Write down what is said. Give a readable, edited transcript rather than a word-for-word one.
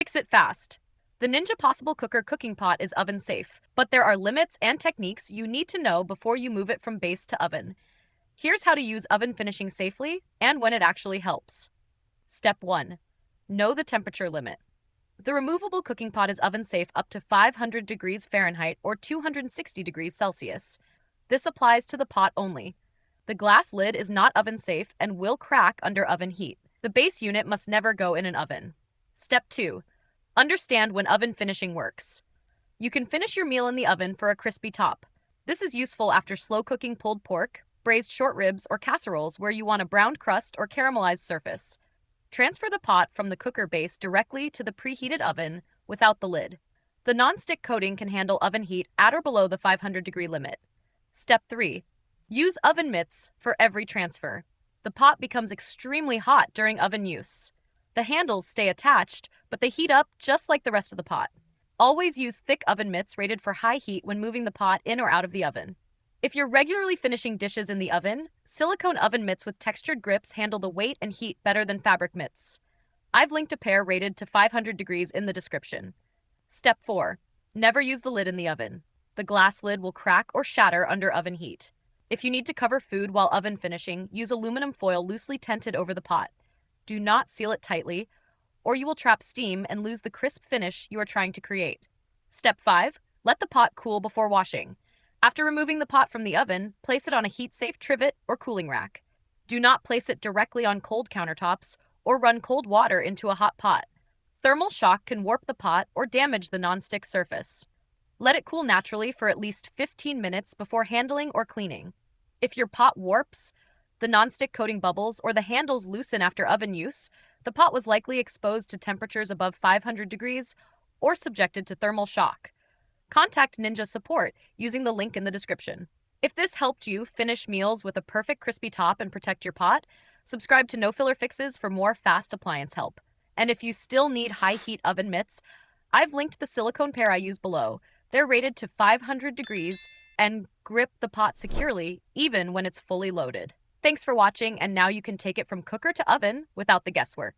Fix it fast. The Ninja PossibleCooker cooking pot is oven safe, but there are limits and techniques you need to know before you move it from base to oven. Here's how to use oven finishing safely and when it actually helps. Step 1. Know the temperature limit. The removable cooking pot is oven safe up to 500 degrees Fahrenheit or 260 degrees Celsius. This applies to the pot only. The glass lid is not oven safe and will crack under oven heat. The base unit must never go in an oven. Step 2. Understand when oven finishing works. You can finish your meal in the oven for a crispy top. This is useful after slow cooking pulled pork, braised short ribs, or casseroles where you want a browned crust or caramelized surface. Transfer the pot from the cooker base directly to the preheated oven without the lid. The non-stick coating can handle oven heat at or below the 500-degree limit. Step 3. Use oven mitts for every transfer. The pot becomes extremely hot during oven use. The handles stay attached, but they heat up just like the rest of the pot. Always use thick oven mitts rated for high heat when moving the pot in or out of the oven. If you're regularly finishing dishes in the oven, silicone oven mitts with textured grips handle the weight and heat better than fabric mitts. I've linked a pair rated to 500 degrees in the description. Step 4. Never use the lid in the oven. The glass lid will crack or shatter under oven heat. If you need to cover food while oven finishing, use aluminum foil loosely tented over the pot. Do not seal it tightly, or you will trap steam and lose the crisp finish you are trying to create. Step 5. Let the pot cool before washing. After removing the pot from the oven, place it on a heat-safe trivet or cooling rack. Do not place it directly on cold countertops or run cold water into a hot pot. Thermal shock can warp the pot or damage the nonstick surface. Let it cool naturally for at least 15 minutes before handling or cleaning. If your pot warps, the nonstick coating bubbles, or the handles loosen after oven use, the pot was likely exposed to temperatures above 500 degrees or subjected to thermal shock. Contact Ninja Support using the link in the description. If this helped you finish meals with a perfect crispy top and protect your pot, subscribe to No Filler Fixes for more fast appliance help. And if you still need high heat oven mitts, I've linked the silicone pair I use below. They're rated to 500 degrees and grip the pot securely even when it's fully loaded. Thanks for watching, and now you can take it from cooker to oven without the guesswork.